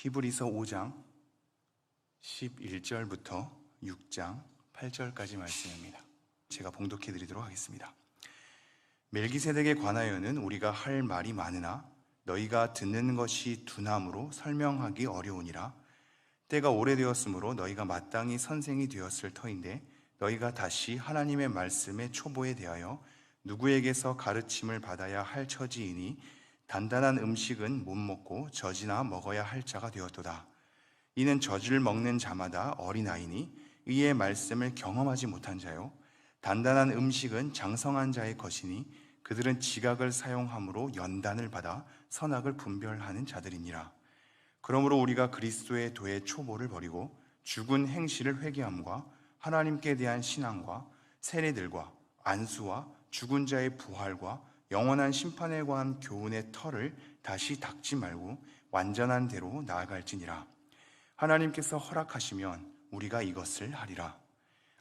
히브리서 5장 11절부터 6장 8절까지 말씀입니다. 제가 봉독해 드리도록 하겠습니다. 멜기세덱에 관하여는 우리가 할 말이 많으나 너희가 듣는 것이 두나무로 설명하기 어려우니라. 때가 오래되었으므로 너희가 마땅히 선생이 되었을 터인데 너희가 다시 하나님의 말씀의 초보에 대하여 누구에게서 가르침을 받아야 할 처지이니 단단한 음식은 못 먹고 젖이나 먹어야 할 자가 되었도다. 이는 젖을 먹는 자마다 어린아이니 의의 말씀을 경험하지 못한 자요, 단단한 음식은 장성한 자의 것이니 그들은 지각을 사용함으로 연단을 받아 선악을 분별하는 자들이니라. 그러므로 우리가 그리스도의 도의 초보를 버리고 죽은 행실을 회개함과 하나님께 대한 신앙과 세례들과 안수와 죽은 자의 부활과 영원한 심판에 관한 교훈의 터를 다시 닦지 말고 완전한 대로 나아갈지니라. 하나님께서 허락하시면 우리가 이것을 하리라.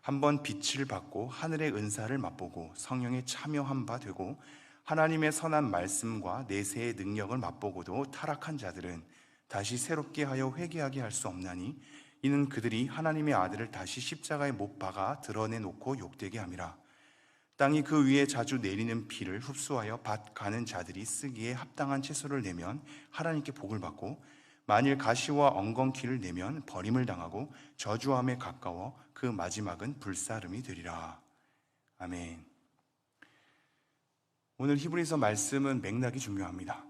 한번 빛을 받고 하늘의 은사를 맛보고 성령에 참여한 바 되고 하나님의 선한 말씀과 내세의 능력을 맛보고도 타락한 자들은 다시 새롭게 하여 회개하게 할 수 없나니 이는 그들이 하나님의 아들을 다시 십자가에 못 박아 드러내놓고 욕되게 함이라. 땅이 그 위에 자주 내리는 비를 흡수하여 밭 가는 자들이 쓰기에 합당한 채소를 내면 하나님께 복을 받고 만일 가시와 엉겅퀴를 내면 버림을 당하고 저주함에 가까워 그 마지막은 불사름이 되리라. 아멘. 오늘 히브리서 말씀은 맥락이 중요합니다.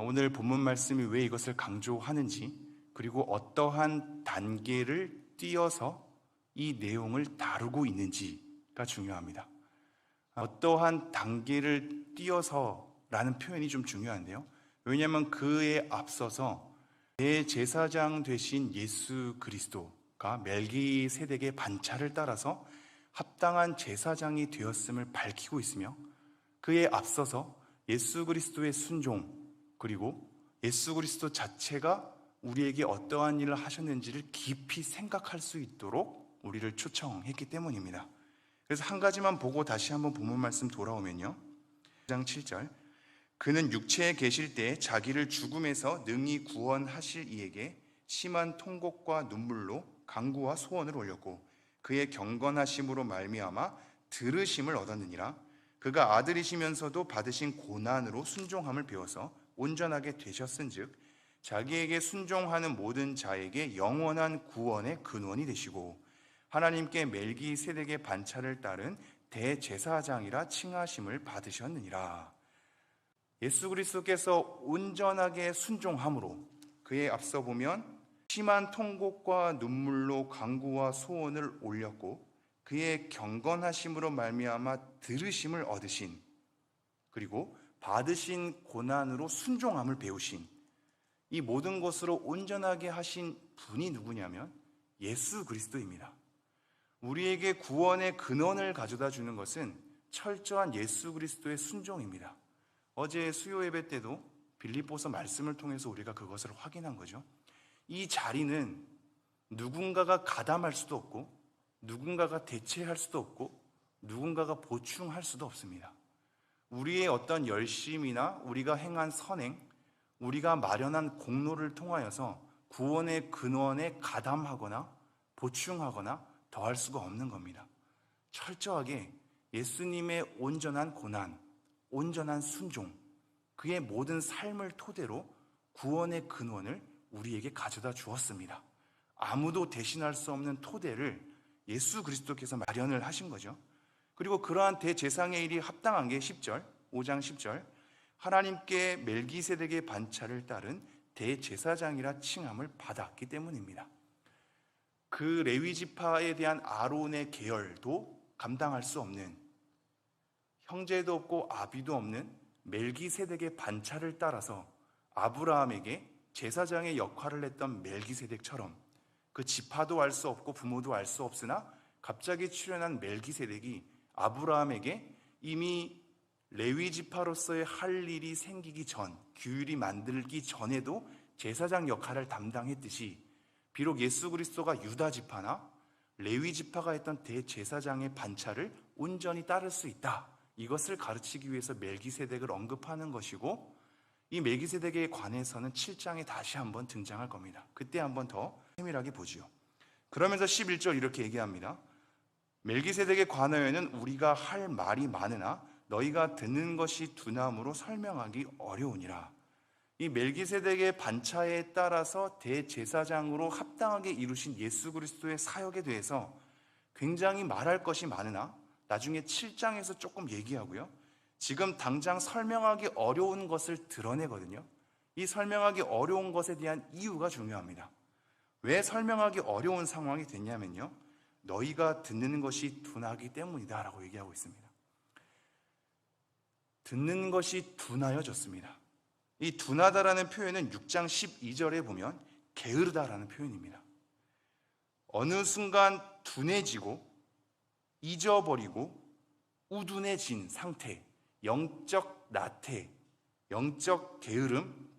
오늘 본문 말씀이 왜 이것을 강조하는지, 그리고 어떠한 단계를 띄어서 이 내용을 다루고 있는지가 중요합니다. 어떠한 단계를 띄어서라는 표현이 좀 중요한데요. 왜냐하면 그에 앞서서 대제사장 되신 예수 그리스도가 멜기세덱의 반차를 따라서 합당한 제사장이 되었음을 밝히고 있으며, 그에 앞서서 예수 그리스도의 순종, 그리고 예수 그리스도 자체가 우리에게 어떠한 일을 하셨는지를 깊이 생각할 수 있도록 우리를 초청했기 때문입니다. 그래서 한 가지만 보고 다시 한번 본문 말씀 돌아오면요, 9장 7절, 그는 육체에 계실 때 자기를 죽음에서 능히 구원하실 이에게 심한 통곡과 눈물로 간구와 소원을 올렸고 그의 경건하심으로 말미암아 들으심을 얻었느니라. 그가 아들이시면서도 받으신 고난으로 순종함을 배워서 온전하게 되셨은즉 자기에게 순종하는 모든 자에게 영원한 구원의 근원이 되시고 하나님께 멜기세덱의 반차를 따른 대제사장이라 칭하심을 받으셨느니라. 예수 그리스도께서 온전하게 순종함으로 그에 앞서 보면 심한 통곡과 눈물로 간구와 소원을 올렸고 그의 경건하심으로 말미암아 들으심을 얻으신, 그리고 받으신 고난으로 순종함을 배우신, 이 모든 것으로 온전하게 하신 분이 누구냐면 예수 그리스도입니다. 우리에게 구원의 근원을 가져다 주는 것은 철저한 예수 그리스도의 순종입니다. 어제 수요 예배 때도 빌립보서 말씀을 통해서 우리가 그것을 확인한 거죠. 이 자리는 누군가가 가담할 수도 없고 누군가가 대체할 수도 없고 누군가가 보충할 수도 없습니다. 우리의 어떤 열심이나 우리가 행한 선행, 우리가 마련한 공로를 통하여서 구원의 근원에 가담하거나 보충하거나 더할 수가 없는 겁니다. 철저하게 예수님의 온전한 고난, 온전한 순종, 그의 모든 삶을 토대로 구원의 근원을 우리에게 가져다 주었습니다. 아무도 대신할 수 없는 토대를 예수 그리스도께서 마련을 하신 거죠. 그리고 그러한 대제사장의 일이 합당한 게 10절, 5장 10절, 하나님께 멜기세덱의 반차를 따른 대제사장이라 칭함을 받았기 때문입니다. 그 레위지파에 대한 아론의 계열도 감당할 수 없는, 형제도 없고 아비도 없는 멜기세덱의 반차를 따라서 아브라함에게 제사장의 역할을 했던 멜기세덱처럼 그 지파도 알 수 없고 부모도 알 수 없으나 갑자기 출현한 멜기세덱이 아브라함에게 이미 레위지파로서의 할 일이 생기기 전, 규율이 만들기 전에도 제사장 역할을 담당했듯이 비록 예수 그리스도가 유다 지파나 레위 지파가 했던 대제사장의 반차를 온전히 따를 수 있다, 이것을 가르치기 위해서 멜기세덱을 언급하는 것이고, 이 멜기세덱에 관해서는 7장에 다시 한번 등장할 겁니다. 그때 한번 더 세밀하게 보지요. 그러면서 11절 이렇게 얘기합니다. 멜기세덱에 관하여는 우리가 할 말이 많으나 너희가 듣는 것이 두나무로 설명하기 어려우니라. 이 멜기세덱의 반차에 따라서 대제사장으로 합당하게 이루신 예수 그리스도의 사역에 대해서 굉장히 말할 것이 많으나 나중에 7장에서 조금 얘기하고요. 지금 당장 설명하기 어려운 것을 드러내거든요. 이 설명하기 어려운 것에 대한 이유가 중요합니다. 왜 설명하기 어려운 상황이 됐냐면요. 너희가 듣는 것이 둔하기 때문이다 라고 얘기하고 있습니다. 듣는 것이 둔하여졌습니다. 이 둔하다라는 표현은 6장 12절에 보면 게으르다라는 표현입니다. 어느 순간 둔해지고 잊어버리고 우둔해진 상태, 영적 나태, 영적 게으름,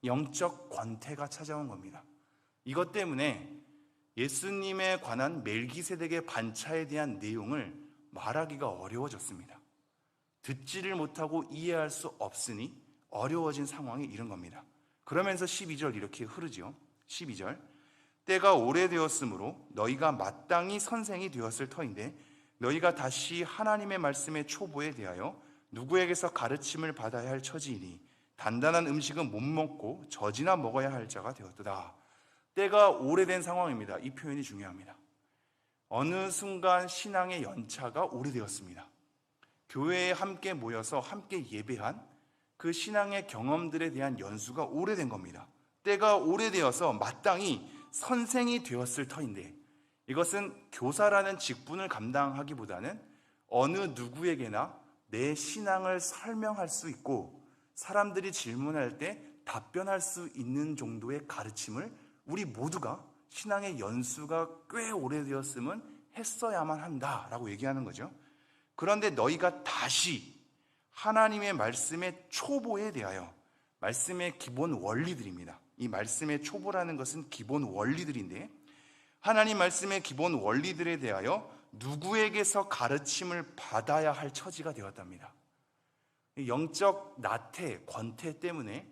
영적 권태가 찾아온 겁니다. 이것 때문에 예수님에 관한 멜기세덱의 반차에 대한 내용을 말하기가 어려워졌습니다. 듣지를 못하고 이해할 수 없으니 어려워진 상황에 이른 겁니다. 그러면서 12절 이렇게 흐르죠. 12절 때가 오래되었으므로 너희가 마땅히 선생이 되었을 터인데 너희가 다시 하나님의 말씀의 초보에 대하여 누구에게서 가르침을 받아야 할 처지이니 단단한 음식은 못 먹고 젖이나 먹어야 할 자가 되었도다. 때가 오래된 상황입니다. 이 표현이 중요합니다. 어느 순간 신앙의 연차가 오래되었습니다. 교회에 함께 모여서 함께 예배한 그 신앙의 경험들에 대한 연수가 오래된 겁니다. 때가 오래되어서 마땅히 선생이 되었을 터인데 이것은 교사라는 직분을 감당하기보다는 어느 누구에게나 내 신앙을 설명할 수 있고 사람들이 질문할 때 답변할 수 있는 정도의 가르침을 우리 모두가 신앙의 연수가 꽤 오래되었으면 했어야만 한다라고 얘기하는 거죠. 그런데 너희가 다시 하나님의 말씀의 초보에 대하여, 말씀의 기본 원리들입니다. 이 말씀의 초보라는 것은 기본 원리들인데 하나님 말씀의 기본 원리들에 대하여 누구에게서 가르침을 받아야 할 처지가 되었답니다. 영적 나태, 권태 때문에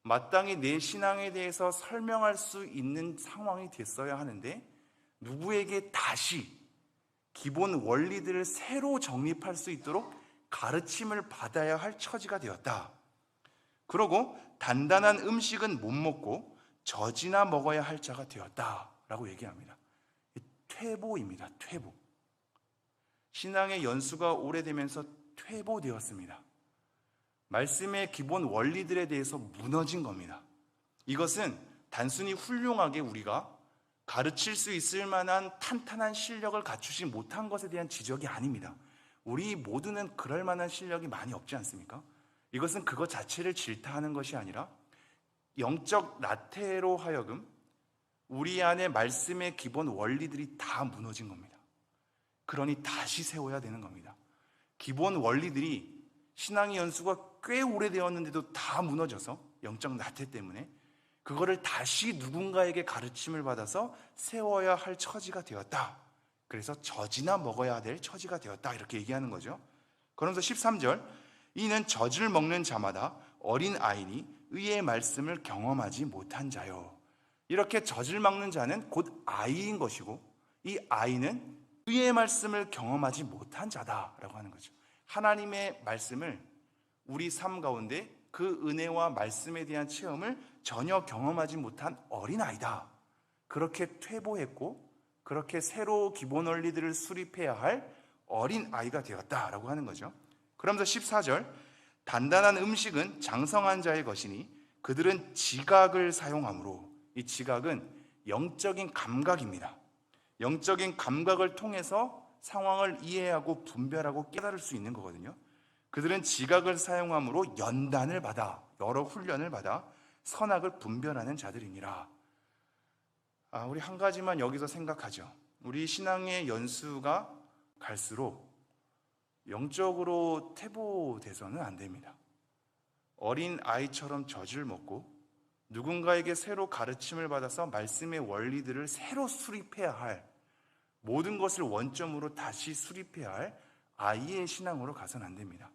마땅히 내 신앙에 대해서 설명할 수 있는 상황이 됐어야 하는데 누구에게 다시 기본 원리들을 새로 정립할 수 있도록 가르침을 받아야 할 처지가 되었다. 그러고 단단한 음식은 못 먹고 젖이나 먹어야 할 자가 되었다라고 얘기합니다. 퇴보입니다. 퇴보. 신앙의 연수가 오래되면서 퇴보되었습니다. 말씀의 기본 원리들에 대해서 무너진 겁니다. 이것은 단순히 훌륭하게 우리가 가르칠 수 있을 만한 탄탄한 실력을 갖추지 못한 것에 대한 지적이 아닙니다. 우리 모두는 그럴 만한 실력이 많이 없지 않습니까? 이것은 그것 자체를 질타하는 것이 아니라 영적 나태로 하여금 우리 안에 말씀의 기본 원리들이 다 무너진 겁니다. 그러니 다시 세워야 되는 겁니다. 기본 원리들이 신앙의 연수가 꽤 오래되었는데도 다 무너져서 영적 나태 때문에 그거를 다시 누군가에게 가르침을 받아서 세워야 할 처지가 되었다. 그래서 젖이나 먹어야 될 처지가 되었다. 이렇게 얘기하는 거죠. 그러면서 13절 이는 젖을 먹는 자마다 어린 아이니 의의 말씀을 경험하지 못한 자요. 이렇게 젖을 먹는 자는 곧 아이인 것이고 이 아이는 의의 말씀을 경험하지 못한 자다라고 하는 거죠. 하나님의 말씀을 우리 삶 가운데 그 은혜와 말씀에 대한 체험을 전혀 경험하지 못한 어린아이다. 그렇게 퇴보했고 그렇게 새로 기본 원리들을 수립해야 할 어린아이가 되었다라고 하는 거죠. 그러면서 14절 단단한 음식은 장성한 자의 것이니 그들은 지각을 사용하므로 이 지각은 영적인 감각입니다. 영적인 감각을 통해서 상황을 이해하고 분별하고 깨달을 수 있는 거거든요. 그들은 지각을 사용함으로 연단을 받아 여러 훈련을 받아 선악을 분별하는 자들이니라. 우리 한 가지만 여기서 생각하죠. 우리 신앙의 연수가 갈수록 영적으로 퇴보돼서는 안 됩니다. 어린 아이처럼 젖을 먹고 누군가에게 새로 가르침을 받아서 말씀의 원리들을 새로 수립해야 할 모든 것을 원점으로 다시 수립해야 할 아이의 신앙으로 가서는 안 됩니다.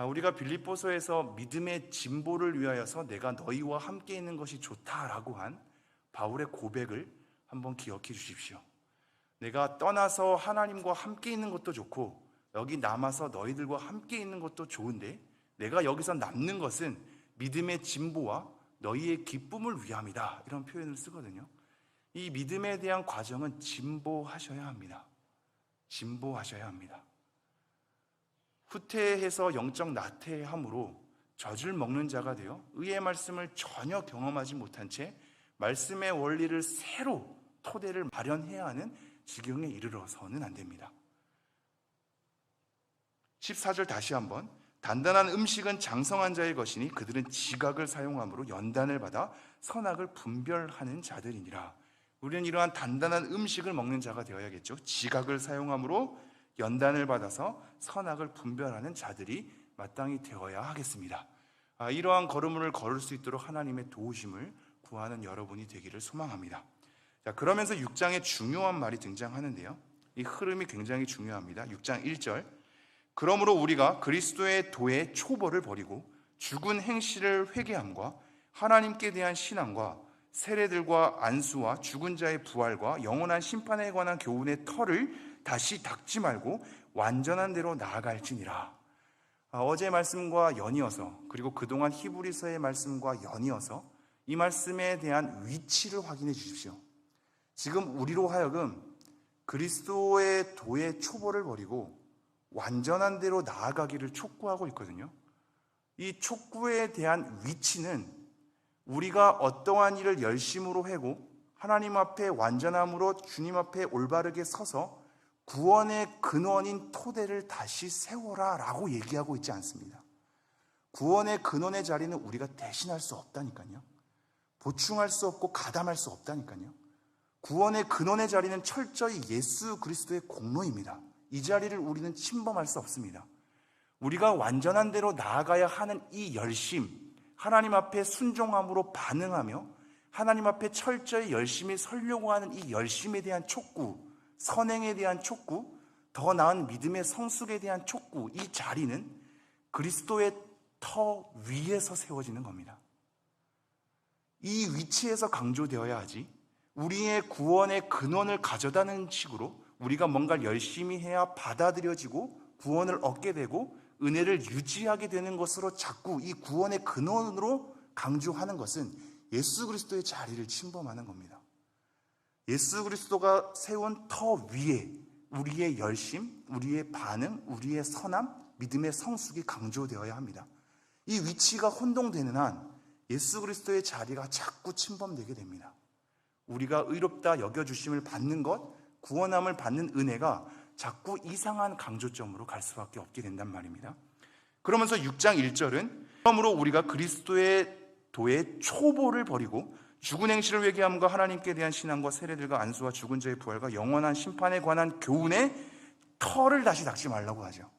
우리가 빌립보서에서 믿음의 진보를 위하여서 내가 너희와 함께 있는 것이 좋다라고 한 바울의 고백을 한번 기억해 주십시오. 내가 떠나서 하나님과 함께 있는 것도 좋고 여기 남아서 너희들과 함께 있는 것도 좋은데 내가 여기서 남는 것은 믿음의 진보와 너희의 기쁨을 위함이다, 이런 표현을 쓰거든요. 이 믿음에 대한 과정은 진보하셔야 합니다. 진보하셔야 합니다. 후퇴해서 영적 나태함으로 젖을 먹는 자가 되어 의의 말씀을 전혀 경험하지 못한 채 말씀의 원리를 새로 토대를 마련해야 하는 지경에 이르러서는 안 됩니다. 14절 다시 한번, 단단한 음식은 장성한 자의 것이니 그들은 지각을 사용함으로 연단을 받아 선악을 분별하는 자들이니라. 우리는 이러한 단단한 음식을 먹는 자가 되어야겠죠. 지각을 사용함으로 연단을 받아서 선악을 분별하는 자들이 마땅히 되어야 하겠습니다. 이러한 걸음을 걸을 수 있도록 하나님의 도우심을 구하는 여러분이 되기를 소망합니다. 자, 그러면서 6장에 중요한 말이 등장하는데요. 이 흐름이 굉장히 중요합니다. 6장 1절, 그러므로 우리가 그리스도의 도의 초벌을 버리고 죽은 행실을 회개함과 하나님께 대한 신앙과 세례들과 안수와 죽은 자의 부활과 영원한 심판에 관한 교훈의 털을 다시 닦지 말고 완전한 대로 나아갈지니라. 어제 말씀과 연이어서, 그리고 그동안 히브리서의 말씀과 연이어서 이 말씀에 대한 위치를 확인해 주십시오. 지금 우리로 하여금 그리스도의 도의 초보를 버리고 완전한 대로 나아가기를 촉구하고 있거든요. 이 촉구에 대한 위치는 우리가 어떠한 일을 열심으로 하고 하나님 앞에 완전함으로 주님 앞에 올바르게 서서 구원의 근원인 토대를 다시 세워라 라고 얘기하고 있지 않습니다. 구원의 근원의 자리는 우리가 대신할 수 없다니까요. 보충할 수 없고 가담할 수 없다니까요. 구원의 근원의 자리는 철저히 예수 그리스도의 공로입니다. 이 자리를 우리는 침범할 수 없습니다. 우리가 완전한 대로 나아가야 하는 이 열심, 하나님 앞에 순종함으로 반응하며 하나님 앞에 철저히 열심히 서려고 하는 이 열심에 대한 촉구, 선행에 대한 촉구, 더 나은 믿음의 성숙에 대한 촉구, 이 자리는 그리스도의 터 위에서 세워지는 겁니다. 이 위치에서 강조되어야 하지, 우리의 구원의 근원을 가져다는 식으로 우리가 뭔가를 열심히 해야 받아들여지고 구원을 얻게 되고 은혜를 유지하게 되는 것으로 자꾸 이 구원의 근원으로 강조하는 것은 예수 그리스도의 자리를 침범하는 겁니다. 예수 그리스도가 세운 터 위에 우리의 열심, 우리의 반응, 우리의 선함, 믿음의 성숙이 강조되어야 합니다. 이 위치가 혼동되는 한 예수 그리스도의 자리가 자꾸 침범되게 됩니다. 우리가 의롭다 여겨주심을 받는 것, 구원함을 받는 은혜가 자꾸 이상한 강조점으로 갈 수밖에 없게 된단 말입니다. 그러면서 6장 1절은 그러므로 우리가 그리스도의 도의 초보를 버리고 죽은 행실을 회개함과 하나님께 대한 신앙과 세례들과 안수와 죽은 자의 부활과 영원한 심판에 관한 교훈의 털을 다시 닦지 말라고 하죠.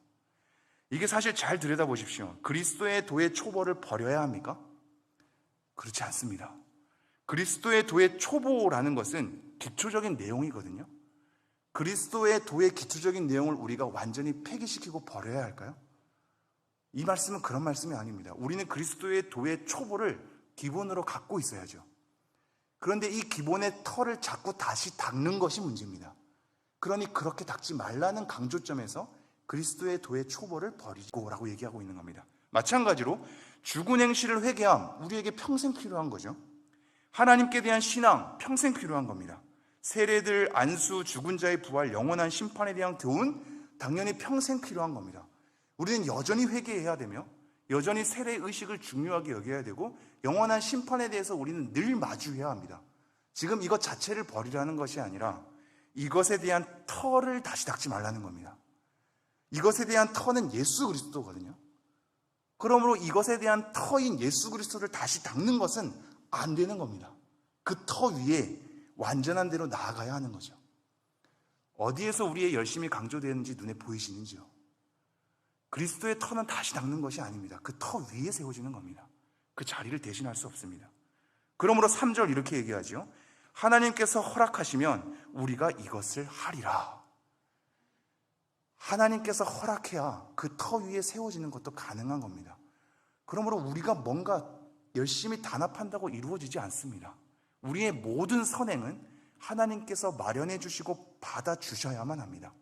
이게 사실 잘 들여다보십시오. 그리스도의 도의 초보를 버려야 합니까? 그렇지 않습니다. 그리스도의 도의 초보라는 것은 기초적인 내용이거든요. 그리스도의 도의 기초적인 내용을 우리가 완전히 폐기시키고 버려야 할까요? 이 말씀은 그런 말씀이 아닙니다. 우리는 그리스도의 도의 초보를 기본으로 갖고 있어야죠. 그런데 이 기본의 털을 자꾸 다시 닦는 것이 문제입니다. 그러니 그렇게 닦지 말라는 강조점에서 그리스도의 도의 초보를 버리고라고 얘기하고 있는 겁니다. 마찬가지로 죽은 행실을 회개함, 우리에게 평생 필요한 거죠. 하나님께 대한 신앙, 평생 필요한 겁니다. 세례들, 안수, 죽은 자의 부활, 영원한 심판에 대한 교훈, 당연히 평생 필요한 겁니다. 우리는 여전히 회개해야 되며 여전히 세례 의식을 중요하게 여겨야 되고 영원한 심판에 대해서 우리는 늘 마주해야 합니다. 지금 이것 자체를 버리라는 것이 아니라 이것에 대한 터를 다시 닦지 말라는 겁니다. 이것에 대한 터는 예수 그리스도거든요. 그러므로 이것에 대한 터인 예수 그리스도를 다시 닦는 것은 안 되는 겁니다. 그 터 위에 완전한 대로 나아가야 하는 거죠. 어디에서 우리의 열심이 강조되는지 눈에 보이시는지요? 그리스도의 터는 다시 닦는 것이 아닙니다. 그 터 위에 세워지는 겁니다. 그 자리를 대신할 수 없습니다. 그러므로 3절 이렇게 얘기하죠. 하나님께서 허락하시면 우리가 이것을 하리라. 하나님께서 허락해야 그 터 위에 세워지는 것도 가능한 겁니다. 그러므로 우리가 뭔가 열심히 단합한다고 이루어지지 않습니다. 우리의 모든 선행은 하나님께서 마련해 주시고 받아주셔야만 합니다.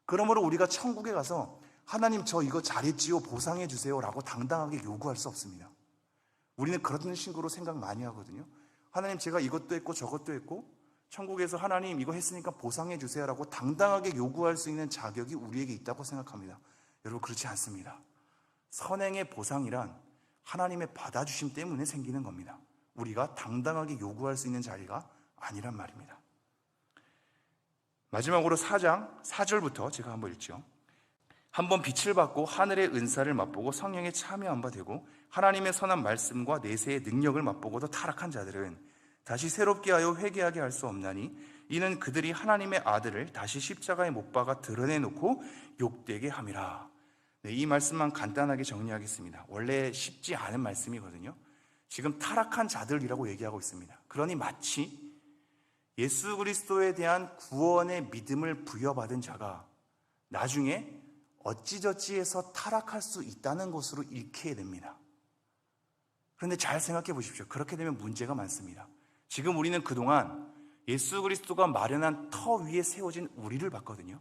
그러므로 우리가 천국에 가서 하나님 저 이거 잘했지요 보상해 주세요 라고 당당하게 요구할 수 없습니다. 우리는 그런 식으로 생각 많이 하거든요. 하나님 제가 이것도 했고 저것도 했고 천국에서 하나님 이거 했으니까 보상해 주세요 라고 당당하게 요구할 수 있는 자격이 우리에게 있다고 생각합니다. 여러분 그렇지 않습니다. 선행의 보상이란 하나님의 받아주심 때문에 생기는 겁니다. 우리가 당당하게 요구할 수 있는 자리가 아니란 말입니다. 마지막으로 4장 4절부터 제가 한번 읽죠. 한번 빛을 받고 하늘의 은사를 맛보고 성령에 참여한 바 되고 하나님의 선한 말씀과 내세의 능력을 맛보고도 타락한 자들은 다시 새롭게 하여 회개하게 할 수 없나니 이는 그들이 하나님의 아들을 다시 십자가에 못 박아 드러내놓고 욕되게 함이라. 이 말씀만 간단하게 정리하겠습니다. 원래 쉽지 않은 말씀이거든요. 지금 타락한 자들이라고 얘기하고 있습니다. 그러니 마치 예수 그리스도에 대한 구원의 믿음을 부여받은 자가 나중에 어찌저찌해서 타락할 수 있다는 것으로 읽혀야 됩니다. 그런데 잘 생각해 보십시오. 그렇게 되면 문제가 많습니다. 지금 우리는 그동안 예수 그리스도가 마련한 터 위에 세워진 우리를 봤거든요.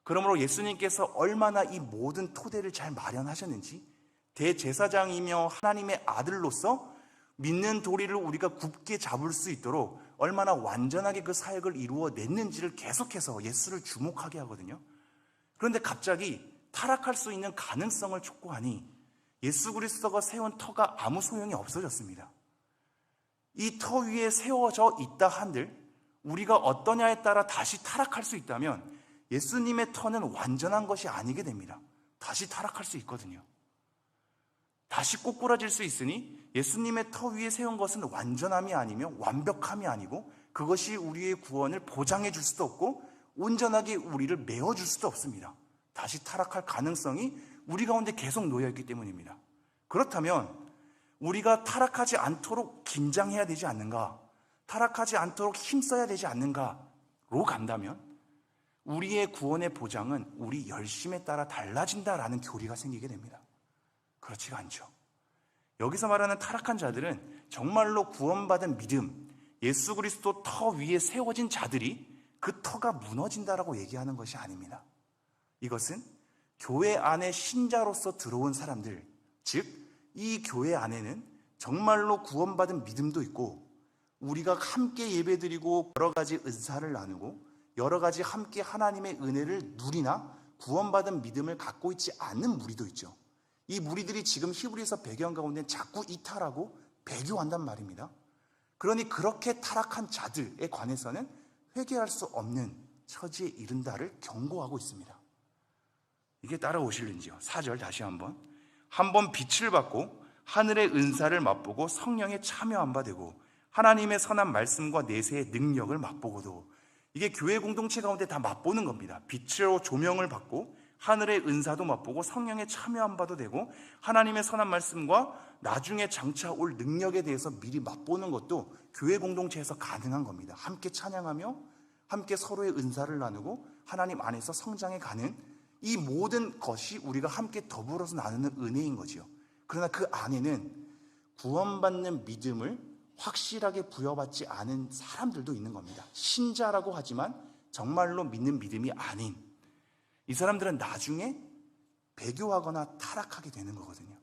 그러므로 예수님께서 얼마나 이 모든 토대를 잘 마련하셨는지, 대제사장이며 하나님의 아들로서 믿는 도리를 우리가 굳게 잡을 수 있도록 얼마나 완전하게 그 사역을 이루어냈는지를 계속해서 예수를 주목하게 하거든요. 그런데 갑자기 타락할 수 있는 가능성을 촉구하니 예수 그리스도가 세운 터가 아무 소용이 없어졌습니다. 이 터 위에 세워져 있다 한들 우리가 어떠냐에 따라 다시 타락할 수 있다면 예수님의 터는 완전한 것이 아니게 됩니다. 다시 타락할 수 있거든요. 다시 꼬꾸라질 수 있으니 예수님의 터 위에 세운 것은 완전함이 아니며 완벽함이 아니고 그것이 우리의 구원을 보장해 줄 수도 없고 온전하게 우리를 메워줄 수도 없습니다. 다시 타락할 가능성이 우리 가운데 계속 놓여있기 때문입니다. 그렇다면 우리가 타락하지 않도록 긴장해야 되지 않는가? 타락하지 않도록 힘써야 되지 않는가로 간다면 우리의 구원의 보장은 우리 열심에 따라 달라진다라는 교리가 생기게 됩니다. 그렇지가 않죠. 여기서 말하는 타락한 자들은 정말로 구원받은 믿음, 예수 그리스도 터 위에 세워진 자들이 그 터가 무너진다라고 얘기하는 것이 아닙니다. 이것은 교회 안에 신자로서 들어온 사람들, 즉 이 교회 안에는 정말로 구원받은 믿음도 있고 우리가 함께 예배드리고 여러 가지 은사를 나누고 여러 가지 함께 하나님의 은혜를 누리나 구원받은 믿음을 갖고 있지 않는 무리도 있죠. 이 무리들이 지금 히브리서 배경 가운데 자꾸 이탈하고 배교한단 말입니다. 그러니 그렇게 타락한 자들에 관해서는 회개할 수 없는 처지에 이른다를 경고하고 있습니다. 이게 따라오실는지요? 4절 다시 한번 빛을 받고 하늘의 은사를 맛보고 성령에 참여한 바 되고 하나님의 선한 말씀과 내세의 능력을 맛보고도, 이게 교회 공동체 가운데 다 맛보는 겁니다. 빛으로 조명을 받고 하늘의 은사도 맛보고 성령에 참여한 바도 되고 하나님의 선한 말씀과 나중에 장차 올 능력에 대해서 미리 맛보는 것도 교회 공동체에서 가능한 겁니다. 함께 찬양하며 함께 서로의 은사를 나누고 하나님 안에서 성장해 가는 이 모든 것이 우리가 함께 더불어서 나누는 은혜인 거지요. 그러나 그 안에는 구원받는 믿음을 확실하게 부여받지 않은 사람들도 있는 겁니다. 신자라고 하지만 정말로 믿는 믿음이 아닌 이 사람들은 나중에 배교하거나 타락하게 되는 거거든요.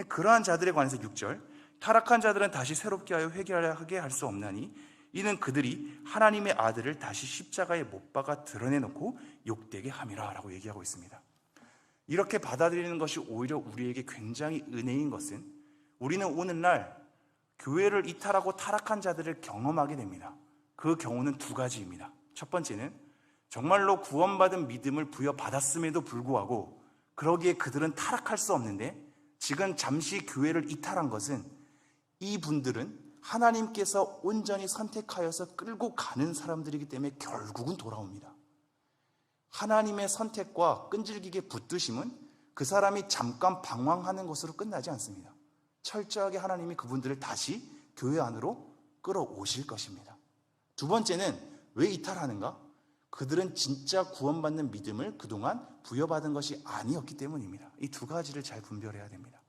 그러한 자들에 관해서 6절, 타락한 자들은 다시 새롭게 하여 회개하게 할 수 없나니 이는 그들이 하나님의 아들을 다시 십자가에 못 박아 드러내놓고 욕되게 함이라 라고 얘기하고 있습니다. 이렇게 받아들이는 것이 오히려 우리에게 굉장히 은혜인 것은 우리는 오늘날 교회를 이탈하고 타락한 자들을 경험하게 됩니다. 그 경우는 두 가지입니다. 첫 번째는 정말로 구원받은 믿음을 부여받았음에도 불구하고 그러기에 그들은 타락할 수 없는데 지금 잠시 교회를 이탈한 것은 이분들은 하나님께서 온전히 선택하여서 끌고 가는 사람들이기 때문에 결국은 돌아옵니다. 하나님의 선택과 끈질기게 붙드심은 그 사람이 잠깐 방황하는 것으로 끝나지 않습니다. 철저하게 하나님이 그분들을 다시 교회 안으로 끌어오실 것입니다. 두 번째는 왜 이탈하는가? 그들은 진짜 구원받는 믿음을 그동안 부여받은 것이 아니었기 때문입니다. 이 두 가지를 잘 분별해야 됩니다.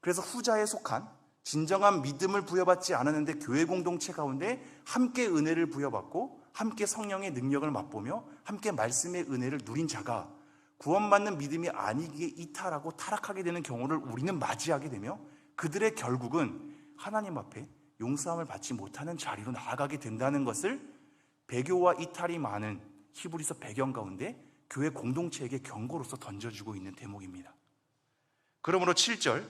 그래서 후자에 속한 진정한 믿음을 부여받지 않았는데 교회 공동체 가운데 함께 은혜를 부여받고 함께 성령의 능력을 맛보며 함께 말씀의 은혜를 누린 자가 구원받는 믿음이 아니기에 이탈하고 타락하게 되는 경우를 우리는 맞이하게 되며 그들의 결국은 하나님 앞에 용서함을 받지 못하는 자리로 나아가게 된다는 것을 배교와 이탈이 많은 히브리서 배경 가운데 교회 공동체에게 경고로서 던져주고 있는 대목입니다. 그러므로 7절,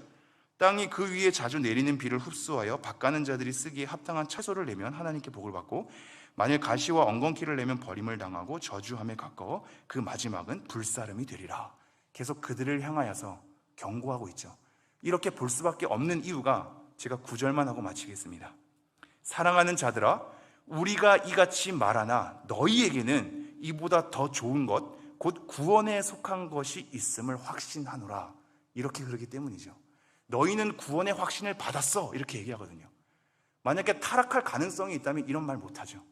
땅이 그 위에 자주 내리는 비를 흡수하여 밭가는 자들이 쓰기에 합당한 채소를 내면 하나님께 복을 받고 만일 가시와 엉겅퀴를 내면 버림을 당하고 저주함에 가까워 그 마지막은 불사름이 되리라. 계속 그들을 향하여서 경고하고 있죠. 이렇게 볼 수밖에 없는 이유가 제가 9절만 하고 마치겠습니다. 사랑하는 자들아, 우리가 이같이 말하나 너희에게는 이보다 더 좋은 것 곧 구원에 속한 것이 있음을 확신하노라. 이렇게 그러기 때문이죠. 너희는 구원의 확신을 받았어, 이렇게 얘기하거든요. 만약에 타락할 가능성이 있다면 이런 말 못하죠.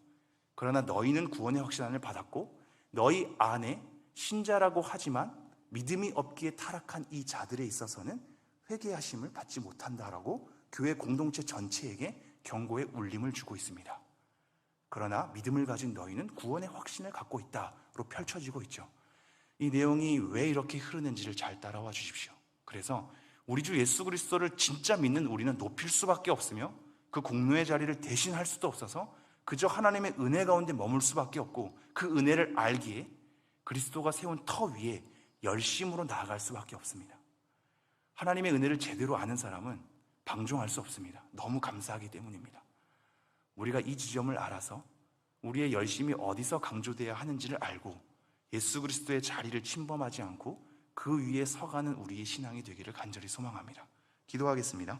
그러나 너희는 구원의 확신을 받았고 너희 안에 신자라고 하지만 믿음이 없기에 타락한 이 자들에 있어서는 회개하심을 받지 못한다라고 교회 공동체 전체에게 경고의 울림을 주고 있습니다. 그러나 믿음을 가진 너희는 구원의 확신을 갖고 있다로 펼쳐지고 있죠. 이 내용이 왜 이렇게 흐르는지를 잘 따라와 주십시오. 그래서 우리 주 예수 그리스도를 진짜 믿는 우리는 높일 수밖에 없으며 그 공로의 자리를 대신할 수도 없어서 그저 하나님의 은혜 가운데 머물 수밖에 없고 그 은혜를 알기에 그리스도가 세운 터 위에 열심으로 나아갈 수밖에 없습니다. 하나님의 은혜를 제대로 아는 사람은 방종할 수 없습니다. 너무 감사하기 때문입니다. 우리가 이 지점을 알아서 우리의 열심이 어디서 강조되어야 하는지를 알고 예수 그리스도의 자리를 침범하지 않고 그 위에 서가는 우리의 신앙이 되기를 간절히 소망합니다. 기도하겠습니다.